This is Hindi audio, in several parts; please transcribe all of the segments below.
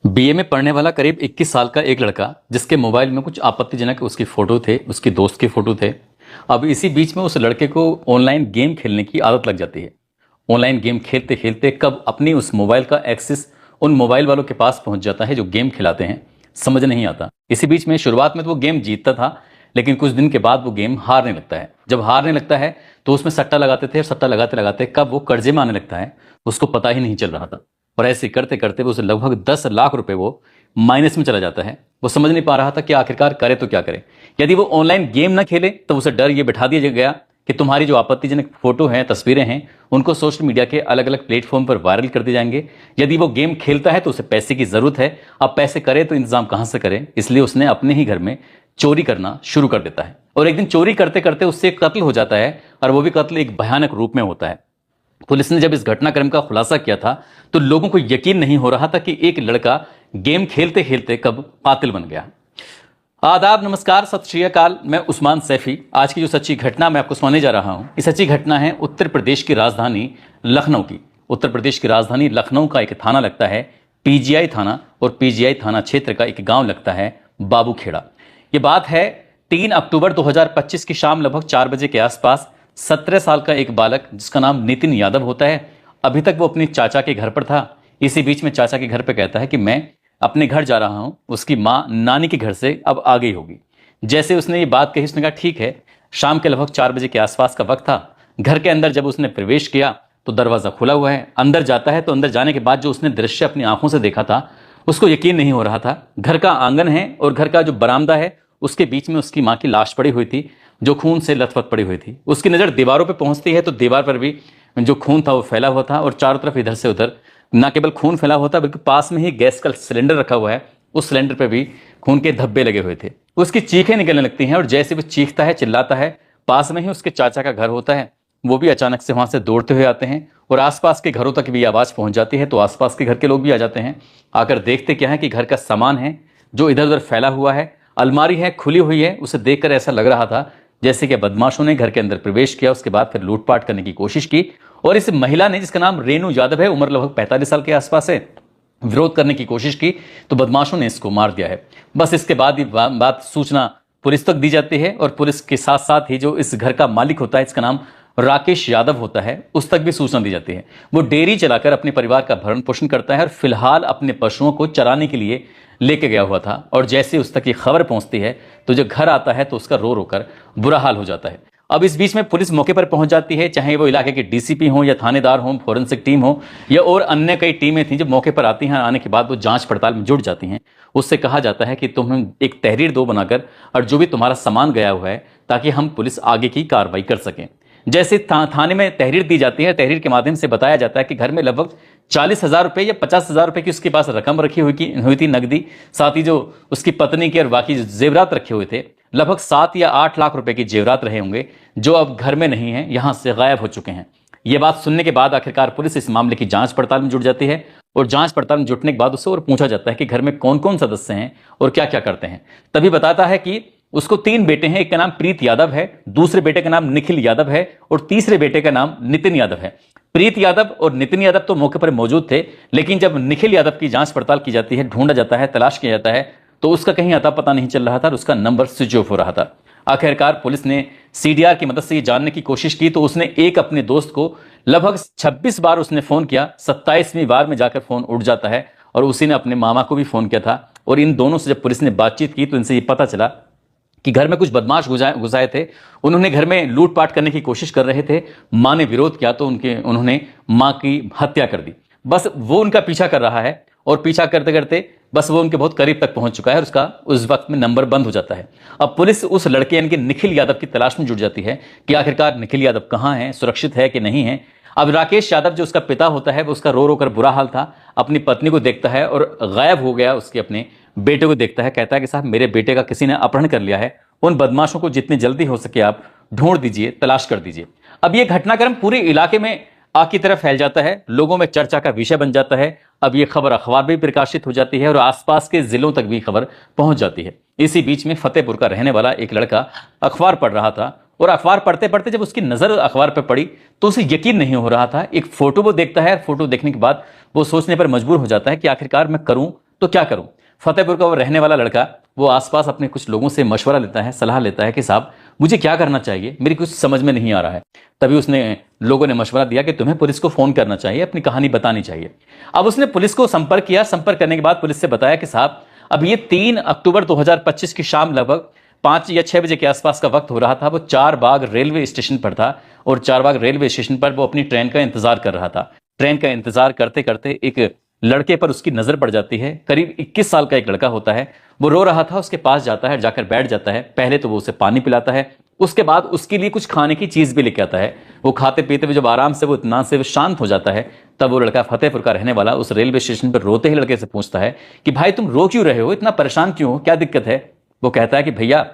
बीए में पढ़ने वाला करीब 21 साल का एक लड़का जिसके मोबाइल में कुछ आपत्तिजनक उसकी फोटो थे, उसकी दोस्त के फोटो थे। अब इसी बीच में उस लड़के को ऑनलाइन गेम खेलने की आदत लग जाती है। ऑनलाइन गेम खेलते खेलते कब अपनी उस मोबाइल का एक्सेस उन मोबाइल वालों के पास पहुंच जाता है जो गेम खिलाते हैं, समझ नहीं आता। इसी बीच में शुरुआत में तो वो गेम जीतता था, लेकिन कुछ दिन के बाद वो गेम हारने लगता है। जब हारने लगता है तो उसमें सट्टा लगाते थे और सट्टा लगाते लगाते कब वो कर्जे में आने लगता है उसको पता ही नहीं चल रहा था। और ऐसे करते करते वो उसे लगभग 10 लाख रुपए वो माइनस में चला जाता है। वो समझ नहीं पा रहा था कि आखिरकार करे तो क्या करे। यदि वो ऑनलाइन गेम ना खेले तो उसे डर ये बिठा दिया गया कि तुम्हारी जो आपत्तिजनक फोटो हैं, तस्वीरें हैं, उनको सोशल मीडिया के अलग अलग प्लेटफॉर्म पर वायरल कर दिए जाएंगे। यदि वो गेम खेलता है तो उसे पैसे की जरूरत है। अब पैसे करे तो इंतजाम कहां से करे, इसलिए उसने अपने ही घर में चोरी करना शुरू कर देता है। और एक दिन चोरी करते करते उससे एक कत्ल हो जाता है, और वो भी कत्ल एक भयानक रूप में होता है। पुलिस ने जब इस घटनाक्रम का खुलासा किया था तो लोगों को यकीन नहीं हो रहा था कि एक लड़का गेम खेलते खेलते कब कातिल बन गया। आदाब, नमस्कार, सत श्री अकाल। मैं उस्मान सैफी। आज की जो सच्ची घटना मैं आपको सुनाने जा रहा हूं, ये सच्ची घटना है उत्तर प्रदेश की राजधानी लखनऊ की। उत्तर प्रदेश की राजधानी लखनऊ का एक थाना लगता है पीजीआई थाना, और पीजीआई थाना क्षेत्र का एक गांव लगता है बाबूखेड़ा। ये बात है 3 अक्टूबर 2025 की शाम लगभग 4 बजे के आसपास। 17 साल का एक बालक जिसका नाम नितिन यादव होता है, अभी तक वो अपने चाचा के घर पर था। इसी बीच में चाचा के घर पे कहता है कि मैं अपने घर जा रहा हूं, उसकी माँ नानी के घर से अब आ गई होगी। जैसे उसने ये बात कही, उसने कहा ठीक है। शाम के लगभग 4 बजे के आसपास का वक्त था। घर के अंदर जब उसने प्रवेश किया तो दरवाजा खुला हुआ है। अंदर जाता है तो अंदर जाने के बाद जो उसने दृश्य अपनी आंखों से देखा था उसको यकीन नहीं हो रहा था। घर का आंगन है और घर का जो बरामदा है उसके बीच में उसकी माँ की लाश पड़ी हुई थी, जो खून से लथपथ पड़ी हुई थी। उसकी नज़र दीवारों पे पहुंचती है तो दीवार पर भी जो खून था वो फैला हुआ था, और चारों तरफ इधर से उधर न केवल खून फैला हुआ था बल्कि पास में ही गैस का सिलेंडर रखा हुआ है, उस सिलेंडर पे भी खून के धब्बे लगे हुए थे। उसकी चीखें निकलने लगती हैं, और जैसे वो चीखता है, चिल्लाता है, पास में ही उसके चाचा का घर होता है। वो भी अचानक से वहां से दौड़ते हुए आते हैं और आसपास के घरों तक भी आवाज़ पहुंच जाती है। तो आसपास के घर के लोग भी आ जाते हैं। आकर देखते क्या है कि घर का सामान है जो इधर उधर फैला हुआ है। अलमारी है, खुली हुई है। उसे देखकर ऐसा लग रहा था जैसे कि बदमाशों ने घर के अंदर प्रवेश किया, उसके बाद फिर लूटपाट करने की कोशिश की। और इस महिला ने, जिसका नाम रेणु यादव है, उम्र लगभग 45 साल के आसपास है, विरोध करने की कोशिश की तो बदमाशों ने इसको मार दिया है। बस इसके बाद ही बात सूचना पुलिस तक दी जाती है, और पुलिस के साथ साथ ही जो इस घर का मालिक होता है, इसका नाम राकेश यादव होता है, उस तक भी सूचना दी जाती है। वो डेयरी चलाकर अपने परिवार का भरण पोषण करता है और फिलहाल अपने पशुओं को चराने के लिए लेके गया हुआ था। और जैसे उस तक ये खबर पहुंचती है तो जो घर आता है तो उसका रो रो कर बुरा हाल हो जाता है। अब इस बीच में पुलिस मौके पर पहुंच जाती है, चाहे वो इलाके के डीसीपी हो या थानेदार हो, फॉरेंसिक टीम हो या और अन्य कई टीमें थी। जब मौके पर आती हैं, आने के बाद वो जांच पड़ताल में जुट जाती हैं। उससे कहा जाता है कि तुम एक तहरीर दो बनाकर, और जो भी तुम्हारा सामान गया हुआ है, ताकि हम पुलिस आगे की कार्रवाई कर सकें। जैसे थाने में तहरीर दी जाती है, तहरीर के माध्यम से बताया जाता है कि घर में लगभग 40,000 रुपये या 50,000 रुपये की उसके पास रकम रखी हुई थी नकदी। साथ ही जो उसकी पत्नी के और बाकी जो जेवरात रखे हुए थे, लगभग 7 या 8 लाख रुपए के जेवरात रहे होंगे, जो अब घर में नहीं है, यहां से गायब हो चुके हैं। यह बात सुनने के बाद आखिरकार पुलिस इस मामले की जांच पड़ताल में जुट जाती है, और जांच पड़ताल में जुटने के बाद उससे और पूछा जाता है कि घर में कौन कौन सदस्य हैं और क्या क्या करते हैं। तभी बताता है कि उसको 3 बेटे हैं। एक का नाम प्रीत यादव है, दूसरे बेटे का नाम निखिल यादव है, और तीसरे बेटे का नाम नितिन यादव है। प्रीत यादव और नितिन यादव तो मौके पर मौजूद थे, लेकिन जब निखिल यादव की जांच पड़ताल की जाती है, ढूंढा जाता है, तलाश किया जाता है, तो उसका कहीं अता पता नहीं चल रहा था और उसका नंबर स्विच ऑफ हो रहा था। आखिरकार पुलिस ने सीडीआर की मदद से ये जानने की कोशिश की तो उसने एक अपने दोस्त को लगभग 26 बार उसने फोन किया। 27वीं बार में जाकर फोन उठ जाता है, और उसी ने अपने मामा को भी फोन किया था। और इन दोनों से जब पुलिस ने बातचीत की तो इनसे ये पता चला कि घर में कुछ बदमाश घुसाए थे। उन्होंने घर में लूटपाट करने की कोशिश कर रहे थे। मां ने विरोध किया तो उन्होंने मां की हत्या कर दी। बस वो उनका पीछा कर रहा है, और पीछा करते करते बस वो उनके बहुत करीब तक पहुंच चुका है, और उसका उस वक्त में नंबर बंद हो जाता है। अब पुलिस उस लड़के यानी कि निखिल यादव की तलाश में जुट जाती है कि आखिरकार निखिल यादव कहां है, सुरक्षित है कि नहीं है। अब राकेश यादव जो उसका पिता होता है, वो उसका रो रो कर बुरा हाल था। अपनी पत्नी को देखता है और गायब हो गया उसके अपने बेटे को देखता है। कहता है कि साहब, मेरे बेटे का किसी ने अपहरण कर लिया है। उन बदमाशों को जितनी जल्दी हो सके आप ढूंढ दीजिए, तलाश कर दीजिए। अब यह घटनाक्रम पूरे इलाके में आग की तरफ फैल जाता है, लोगों में चर्चा का विषय बन जाता है। अब यह खबर अखबार में प्रकाशित हो जाती है और आसपास के जिलों तक भी खबर पहुंच जाती है। इसी बीच में फतेहपुर का रहने वाला एक लड़का अखबार पढ़ रहा था, और अखबार पढ़ते पढ़ते जब उसकी नजर अखबार पर पड़ी तो उसे यकीन नहीं हो रहा था। एक फोटो वो देखता है, फोटो देखने के बाद वो सोचने पर मजबूर हो जाता है कि आखिरकार मैं करूं तो क्या करूं। फतेहपुर का वो रहने वाला लड़का वो आसपास अपने कुछ लोगों से मशवरा लेता है, सलाह लेता है कि साहब मुझे क्या करना चाहिए, मेरी कुछ समझ में नहीं आ रहा है। तभी उसने लोगों ने मशवरा दिया कि तुम्हें पुलिस को फोन करना चाहिए, अपनी कहानी बतानी चाहिए। अब उसने पुलिस को संपर्क किया। संपर्क करने के बाद पुलिस से बताया कि साहब अब ये 3 अक्टूबर 2025 की शाम लगभग 5 या 6 बजे के आसपास का वक्त हो रहा था। वो चारबाग रेलवे स्टेशन पर था और चारबाग रेलवे स्टेशन पर वो अपनी ट्रेन का इंतजार कर रहा था। ट्रेन का इंतजार करते करते एक लड़के पर उसकी नजर पड़ जाती है। करीब 21 साल का एक लड़का होता है। वो रो रहा था, उसके पास जाता है, जाकर बैठ जाता है। पहले तो वो उसे पानी पिलाता है, उसके बाद उसके लिए कुछ खाने की चीज भी लेके आता है। वो खाते पीते हुए जब आराम से वो इत्मीनान से शांत हो जाता है, तब वो लड़का फतेहपुर का रहने वाला उस रेलवे स्टेशन पर रोते ही लड़के से पूछता है कि भाई तुम रो क्यों रहे हो, इतना परेशान क्यों हो, क्या दिक्कत है। वो कहता है कि भैया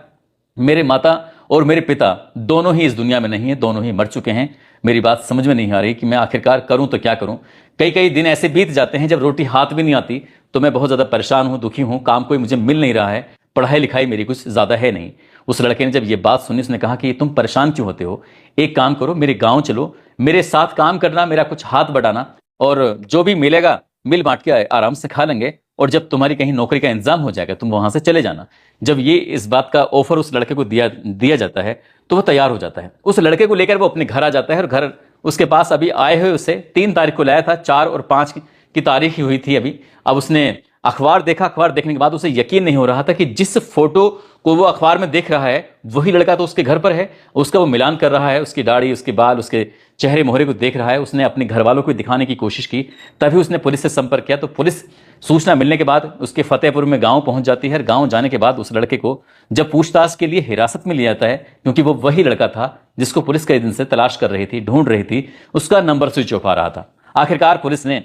मेरे माता और मेरे पिता दोनों ही इस दुनिया में नहीं है, दोनों ही मर चुके हैं। मेरी बात समझ में नहीं आ रही कि मैं आखिरकार करूं तो क्या करूं। कई कई दिन ऐसे बीत जाते हैं जब रोटी हाथ भी नहीं आती, तो मैं बहुत ज्यादा परेशान हूं, दुखी हूं, काम कोई मुझे मिल नहीं रहा है, पढ़ाई लिखाई मेरी कुछ ज्यादा है नहीं। उस लड़के ने जब ये बात सुनी, उसने कहा कि तुम परेशान क्यों होते हो, एक काम करो मेरे गांव चलो, मेरे साथ काम करना, मेरा कुछ हाथ बढ़ाना, और जो भी मिलेगा मिल बांट के आराम से खा लेंगे, और जब तुम्हारी कहीं नौकरी का इंतजाम हो जाएगा तुम वहां से चले जाना। जब ये इस बात का ऑफर उस लड़के को दिया जाता है तो वो तैयार हो जाता है। उस लड़के को लेकर वो अपने घर आ जाता है, और घर उसके पास अभी आए हुए उसे 3 तारीख को लाया था, 4 और 5 की तारीख ही हुई थी अभी। अब उसने अखबार देखा, अखबार देखने के बाद उसे यकीन नहीं हो रहा था कि जिस फोटो को वो अखबार में देख रहा है वही लड़का तो उसके घर पर है। उसका वो मिलान कर रहा है, उसकी दाढ़ी, उसके बाल, उसके चेहरे मोहरे को देख रहा है। उसने अपने घर वालों को दिखाने की कोशिश की, तभी उसने पुलिस से संपर्क किया। तो पुलिस सूचना मिलने के बाद उसके फतेहपुर में गांव पहुंच जाती है। गांव जाने के बाद उस लड़के को जब पूछताछ के लिए हिरासत में लिया जाता है, क्योंकि वो वही लड़का था जिसको पुलिस कई दिन से तलाश कर रही थी, ढूंढ रही थी, उसका नंबर स्विच ऑफ आ रहा था। आखिरकार पुलिस ने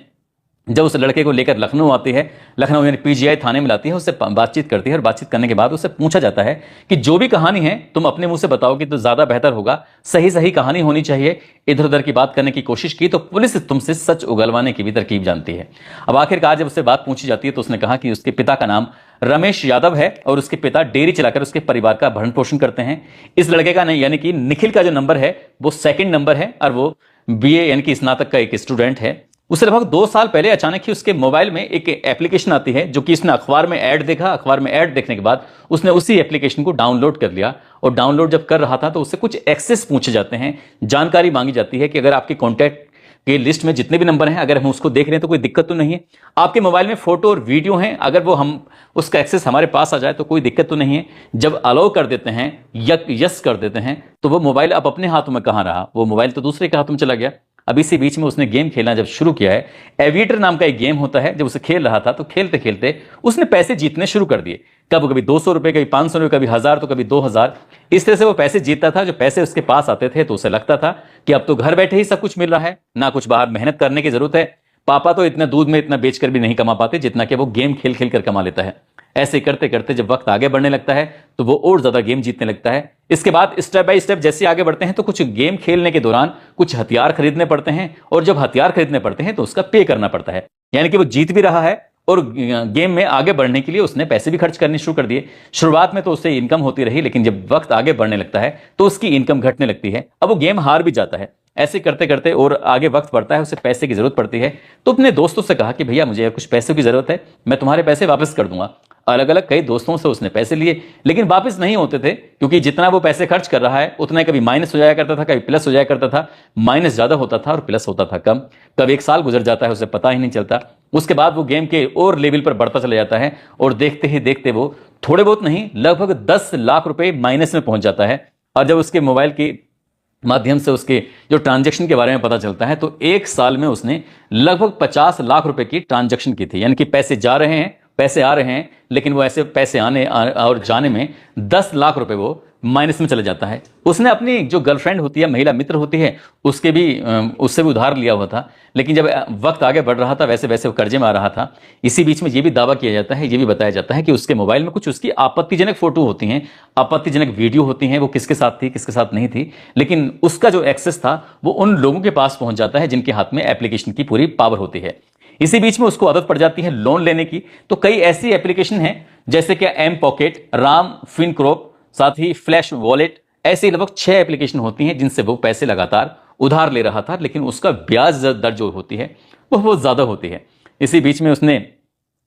जब उस लड़के को लेकर लखनऊ आती है, लखनऊ यानी पीजीआई थाने में लाती है, उससे बातचीत करती है, और बातचीत करने के बाद उससे पूछा जाता है कि जो भी कहानी है तुम अपने मुंह से बताओगी तो ज्यादा बेहतर होगा, सही सही कहानी होनी चाहिए। इधर उधर की बात करने की कोशिश की तो पुलिस तुमसे सच उगलवाने की भी तरकीब जानती है। अब आखिरकार जब उससे बात पूछी जाती है तो उसने कहा कि उसके पिता का नाम रमेश यादव है और उसके पिता डेयरी चलाकर उसके परिवार का भरण पोषण करते हैं। इस लड़के का नहीं, यानी कि निखिल का जो नंबर है वो 2nd नंबर है, और वो बीए यानी कि स्नातक का एक स्टूडेंट है। उससे लगभग 2 साल पहले अचानक ही उसके मोबाइल में एक एप्लीकेशन आती है, जो कि इसने अखबार में ऐड देखा। अखबार में ऐड देखने के बाद उसने उसी एप्लीकेशन को डाउनलोड कर लिया, और डाउनलोड जब कर रहा था तो उससे कुछ एक्सेस पूछे जाते हैं, जानकारी मांगी जाती है कि अगर आपके कॉन्टैक्ट के लिस्ट में जितने भी नंबर हैं अगर हम उसको देख रहे हैं तो कोई दिक्कत तो नहीं है, आपके मोबाइल में फोटो और वीडियो हैं, अगर वो हम उसका एक्सेस हमारे पास आ जाए तो कोई दिक्कत तो नहीं है। जब अलाउ कर देते हैं, यस कर देते हैं, तो वो मोबाइल अब अपने हाथों में कहां रहा, वो मोबाइल तो दूसरे के हाथों में चला गया। अब इसी बीच में उसने गेम खेलना जब शुरू किया है, एविएटर नाम का एक गेम होता है, जब उसे खेल रहा था तो खेलते खेलते उसने पैसे जीतने शुरू कर दिए। कभी 200 रुपए, कभी 500 रुपए, कभी 1000, तो कभी 2000। इस तरह से वो पैसे जीतता था। जो पैसे उसके पास आते थे तो उसे लगता था कि अब तो घर बैठे ही सब कुछ मिल रहा है, ना कुछ बाहर मेहनत करने की जरूरत है। पापा तो इतना दूध में इतना बेचकर भी नहीं कमा पाते जितना कि वो गेम खेल खेल कर कमा लेता है। ऐसे करते करते जब वक्त आगे बढ़ने लगता है तो वो और ज्यादा गेम जीतने लगता है। इसके बाद स्टेप बाय स्टेप जैसे आगे बढ़ते हैं तो कुछ गेम खेलने के दौरान कुछ हथियार खरीदने पड़ते हैं, और जब हथियार खरीदने पड़ते हैं तो उसका पे करना पड़ता है। यानी कि वो जीत भी रहा है और गेम में आगे बढ़ने के लिए उसने पैसे भी खर्च करने शुरू कर दिए। शुरुआत में तो उससे इनकम होती रही, लेकिन जब वक्त आगे बढ़ने लगता है तो उसकी इनकम घटने लगती है। अब वो गेम हार भी जाता है। ऐसे करते करते और आगे वक्त बढ़ता है, उसे पैसे की जरूरत पड़ती है, तो अपने दोस्तों से कहा कि भैया मुझे कुछ पैसे की जरूरत है, मैं तुम्हारे पैसे वापस कर दूंगा। अलग अलग कई दोस्तों से उसने पैसे लिए, लेकिन वापस नहीं होते थे, क्योंकि जितना वो पैसे खर्च कर रहा है उतना कभी माइनस हो जाया करता था, कभी प्लस हो जाया करता था। माइनस ज्यादा होता था और प्लस होता था कम। कब 1 साल गुजर जाता है उसे पता ही नहीं चलता। उसके बाद वो गेम के और लेवल पर बढ़ता चला जाता है, और देखते ही देखते वो थोड़े बहुत नहीं, लगभग 10 लाख रुपए माइनस में पहुंच जाता है। और जब उसके मोबाइल के माध्यम से उसके जो ट्रांजैक्शन के बारे में पता चलता है तो 1 साल में उसने लगभग 50 लाख रुपए की ट्रांजैक्शन की थी। यानी कि पैसे जा रहे हैं, पैसे आ रहे हैं, लेकिन वो ऐसे पैसे आने और जाने में 10 लाख रुपए वो माइनस में चले जाता है। उसने अपनी जो गर्लफ्रेंड होती है, महिला मित्र होती है, उससे भी उधार लिया हुआ था, लेकिन जब वक्त आगे बढ़ रहा था वैसे वैसे वो कर्जे में आ रहा था। इसी बीच में ये भी दावा किया जाता है, ये भी बताया जाता है कि उसके मोबाइल में कुछ उसकी आपत्तिजनक फोटो होती हैं, आपत्तिजनक वीडियो होती हैं, वो किसके साथ थी किसके साथ नहीं थी, लेकिन उसका जो एक्सेस था वो उन लोगों के पास पहुंच जाता है जिनके हाथ में एप्लीकेशन की पूरी पावर होती है। इसी बीच में उसको आदत पड़ जाती है लोन लेने की। तो कई ऐसी एप्लीकेशन हैं जैसे कि एम पॉकेट, राम फिनक्रॉप, साथ ही फ्लैश वॉलेट, ऐसी लगभग 6 एप्लीकेशन होती हैं जिनसे वो पैसे लगातार उधार ले रहा था, लेकिन उसका ब्याज दर जो होती है वो बहुत ज्यादा होती है। इसी बीच में उसने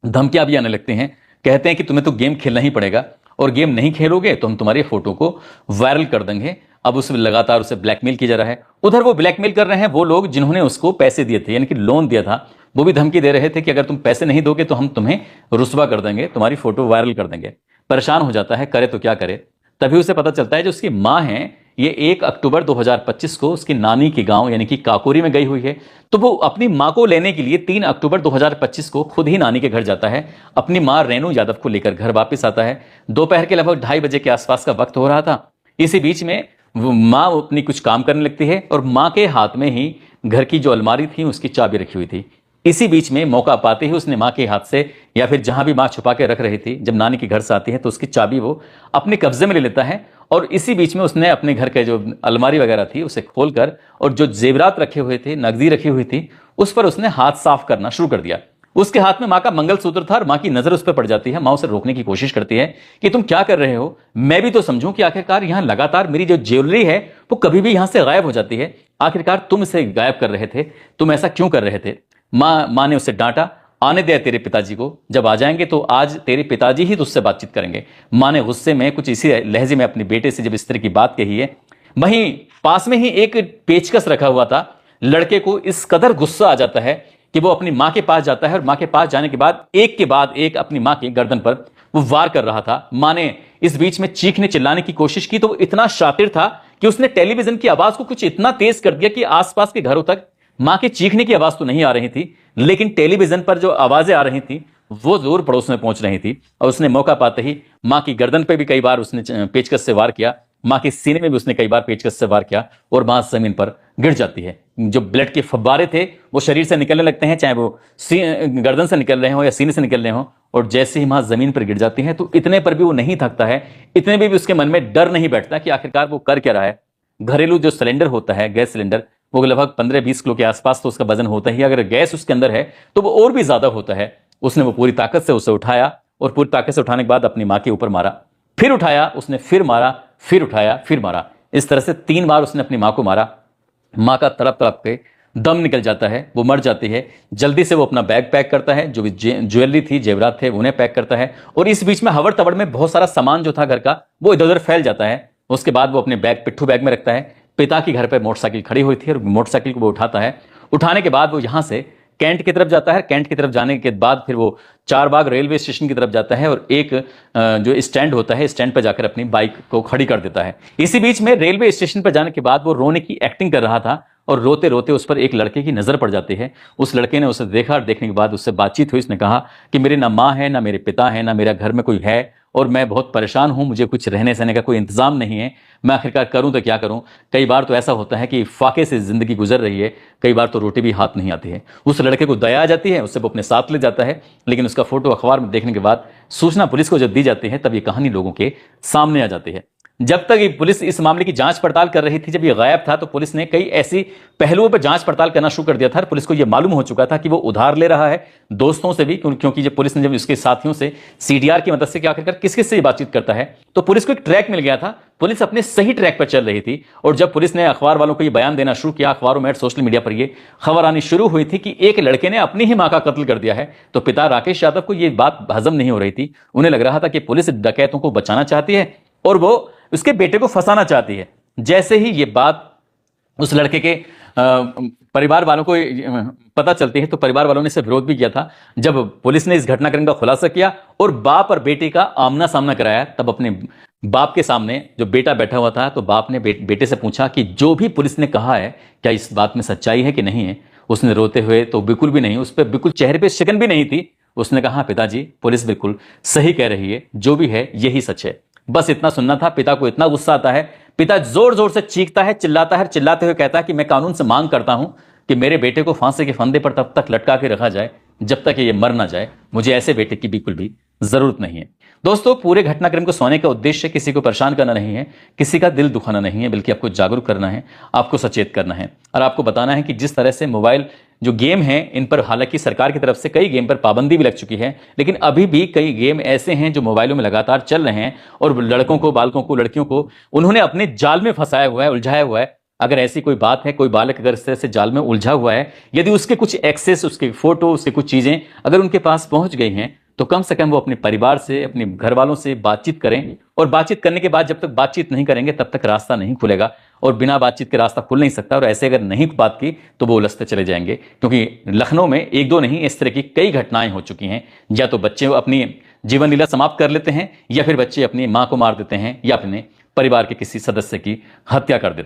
धमकियां भी आने लगती हैं। कहते हैं कि तुम्हें तो गेम खेलना ही पड़ेगा और गेम नहीं खेलोगे तो हम तुम्हारी फोटो को वायरल कर देंगे। अब उसे लगातार उसे ब्लैकमेल किया जा रहा है। उधर वो ब्लैकमेल कर रहे हैं वो लोग जिन्होंने उसको पैसे दिए थे, यानी कि लोन दिया था, वो भी धमकी दे रहे थे कि अगर तुम पैसे नहीं दोगे तो हम तुम्हें रुस्वा कर देंगे, तुम्हारी फोटो वायरल कर देंगे। परेशान हो जाता है, करे तो क्या करे। तभी उसे पता चलता है जो उसकी माँ है ये 1 अक्टूबर 2025 को उसकी नानी के गांव यानी कि काकोरी में गई हुई है। तो वो अपनी मां को लेने के लिए 3 अक्टूबर 2025 को खुद ही नानी के घर जाता है। अपनी मां रेणु यादव को लेकर घर वापस आता है। दोपहर के लगभग 2:30 बजे के आसपास का वक्त हो रहा था। इसी बीच में वो मां अपनी कुछ काम करने लगती है और मां के हाथ में ही घर की जो अलमारी थी उसकी चाबी रखी हुई थी। इसी बीच में मौका पाते ही उसने मां के हाथ से या फिर जहां भी मां छुपा के रख रही थी, जब नानी के घर से आती है तो उसकी चाबी वो अपने कब्जे में ले लेता है। और इसी बीच में उसने अपने घर के जो अलमारी वगैरह थी उसे खोलकर और जो जेवरात रखे हुए थे, नगदी रखी हुई थी, उस पर उसने हाथ साफ करना शुरू कर दिया। उसके हाथ में मां का मंगलसूत्र था और मां की नजर उस पर पड़ जाती है। मां उसे रोकने की कोशिश करती है कि तुम क्या कर रहे हो, मैं भी तो समझूं कि आखिरकार यहां लगातार मेरी जो ज्वेलरी है वो कभी भी यहां से गायब हो जाती है। आखिरकार तुम इसे गायब कर रहे थे, तुम ऐसा क्यों कर रहे थे। मां ने उसे डांटा, आने दे तेरे पिताजी को, जब आ जाएंगे तो आज तेरे पिताजी ही तुझसे बातचीत करेंगे। मां ने गुस्से में कुछ इसी लहजे में अपने बेटे से जब इस तरह की बात कही है, वहीं पास में ही एक पेचकस रखा हुआ था। लड़के को इस कदर गुस्सा आ जाता है कि वो अपनी मां के पास जाता है और मां के पास जाने के बाद एक अपनी मां की गर्दन पर वो वार कर रहा था। मां ने इस बीच में चीखने चिल्लाने की कोशिश की तो वो इतना शातिर था कि उसने टेलीविजन की आवाज को कुछ इतना तेज कर दिया कि आसपास के घरों तक मां के चीखने की आवाज तो नहीं आ रही थी, लेकिन टेलीविजन पर जो आवाजें आ रही थी वो जोर पड़ोस में पहुंच रही थी। और उसने मौका पाते ही मां की गर्दन पे भी कई बार उसने पेचकस से वार किया, मां के सीने में भी उसने कई बार पेचकस से वार किया और मां जमीन पर गिर जाती है। जो ब्लड के फव्वारे थे वो शरीर से निकलने लगते हैं, चाहे वो गर्दन से निकल रहे हो या सीने से निकल रहे हो। और जैसे ही मां जमीन पर गिर जाती है तो इतने पर भी वो नहीं थकता है, इतने भी उसके मन में डर नहीं बैठता कि आखिरकार वो कर क्या रहा है। घरेलू जो सिलेंडर होता है, गैस सिलेंडर, वो लगभग 15-20 किलो के आसपास तो उसका वजन होता ही। अगर गैस उसके अंदर है तो वो और भी ज्यादा होता है। उसने वो पूरी ताकत से उसे उठाया और पूरी ताकत से उठाने के बाद अपनी मां के ऊपर मारा, फिर उठाया उसने, फिर मारा, फिर उठाया, फिर मारा। इस तरह से 3 बार उसने अपनी मां को मारा। मां का तड़प तड़प के दम निकल जाता है, वो मर जाती है। जल्दी से वो अपना बैग पैक करता है, जो भी ज्वेलरी थी, जेवरात थे, उन्हें पैक करता है। और इस बीच में हवड़ तवड़ में बहुत सारा सामान जो था घर का वो इधर उधर फैल जाता है। उसके बाद वो अपने बैग, पिट्ठू बैग में रखता है। पिता की घर पर मोटरसाइकिल खड़ी हुई थी और मोटरसाइकिल को वो उठाता है। उठाने के बाद वो यहां से कैंट की तरफ जाता है। कैंट की तरफ जाने के बाद फिर वो चारबाग रेलवे स्टेशन की तरफ जाता है और एक जो स्टैंड होता है, स्टैंड पर जाकर अपनी बाइक को खड़ी कर देता है। इसी बीच में रेलवे स्टेशन पर जाने के बाद वो रोने की एक्टिंग कर रहा था और रोते रोते उस पर एक लड़के की नजर पड़ जाती है। उस लड़के ने उसे देखा और देखने के बाद उससे बातचीत हुई। उसने कहा कि मेरी ना माँ है, ना मेरे पिता है, ना मेरा घर में कोई है और मैं बहुत परेशान हूं, मुझे कुछ रहने सहने का कोई इंतजाम नहीं है, मैं आखिरकार करूं तो क्या करूं। कई बार तो ऐसा होता है कि फाके से जिंदगी गुजर रही है, कई बार तो रोटी भी हाथ नहीं आती है। उस लड़के को दया आ जाती है, उससे वो अपने साथ ले जाता है, लेकिन उसका फोटो अखबार में देखने के बाद सूचना पुलिस को जब दी जाती है तब ये कहानी लोगों के सामने आ जाती है। जब तक ये पुलिस इस मामले की जांच पड़ताल कर रही थी, जब ये गायब था तो पुलिस ने कई ऐसी पहलुओं पर जांच पड़ताल करना शुरू कर दिया था। पुलिस को यह मालूम हो चुका था कि वो उधार ले रहा है दोस्तों से भी, क्योंकि जब पुलिस ने जब उसके साथियों से सीडीआर की मदद से क्या आखिरकार किस किस से बातचीत करता है, तो पुलिस को एक ट्रैक मिल गया था। पुलिस अपने सही ट्रैक पर चल रही थी। और जब पुलिस ने अखबार वालों को यह बयान देना शुरू किया, अखबारों में, सोशल मीडिया पर यह खबर आनी शुरू हुई थी कि एक लड़के ने अपनी ही मां का कत्ल कर दिया है, तो पिता राकेश यादव को यह बात हजम नहीं हो रही थी। उन्हें लग रहा था कि पुलिस डकैतों को बचाना चाहती है और वो उसके बेटे को फंसाना चाहती है। जैसे ही ये बात उस लड़के के परिवार वालों को पता चलती है तो परिवार वालों ने इसे विरोध भी किया था। जब पुलिस ने इस घटनाक्रम का खुलासा किया और बाप और बेटे का आमना सामना कराया, तब अपने बाप के सामने जो बेटा बैठा हुआ था तो बाप ने बेटे से पूछा कि जो भी पुलिस ने कहा है क्या इस बात में सच्चाई है कि नहीं है। उसने रोते हुए तो बिल्कुल भी नहीं, उस पर बिल्कुल चेहरे पे शिकन भी नहीं थी। उसने कहा पिताजी, पुलिस बिल्कुल सही कह रही है, जो भी है यही सच है। बस इतना सुनना था। पिता को इतना गुस्सा आता है, पिता जोर जोर से चीखता है, चिल्लाता है, चिल्लाते हुए कहता है कि मैं कानून से मांग करता हूं कि मेरे बेटे को फांसी के फंदे पर तब तक लटका के रखा जाए जब तक ये मर ना जाए। मुझे ऐसे बेटे की बिल्कुल भी जरूरत नहीं है। दोस्तों, पूरे घटनाक्रम को सोने का उद्देश्य किसी को परेशान करना नहीं है, किसी का दिल दुखाना नहीं है, बल्कि आपको जागरूक करना है, आपको सचेत करना है और आपको बताना है कि जिस तरह से मोबाइल जो गेम हैं इन पर हालांकि सरकार की तरफ से कई गेम पर पाबंदी भी लग चुकी है, लेकिन अभी भी कई गेम ऐसे हैं जो मोबाइलों में लगातार चल रहे हैं और लड़कों को, बालकों को, लड़कियों को उन्होंने अपने जाल में फंसाया हुआ है, उलझाया हुआ है। अगर ऐसी कोई बात है, कोई बालक अगर इस तरह से जाल में उलझा हुआ है, यदि उसके कुछ एक्सेस, उसके फोटो, उसके कुछ चीजें अगर उनके पास पहुंच गई हैं, तो कम से कम वो अपने परिवार से, अपने घर वालों से बातचीत करें। और बातचीत करने के बाद जब तक बातचीत नहीं करेंगे तब तक रास्ता नहीं खुलेगा, और बिना बातचीत के रास्ता खुल नहीं सकता। और ऐसे अगर नहीं बात की तो वो उलझते चले जाएंगे, क्योंकि लखनऊ में एक दो नहीं, इस तरह की कई घटनाएं हो चुकी हैं। या तो बच्चे अपनी जीवन लीला समाप्त कर लेते हैं, या फिर बच्चे अपनी मां को मार देते हैं, या अपने परिवार के किसी सदस्य की हत्या कर देते हैं।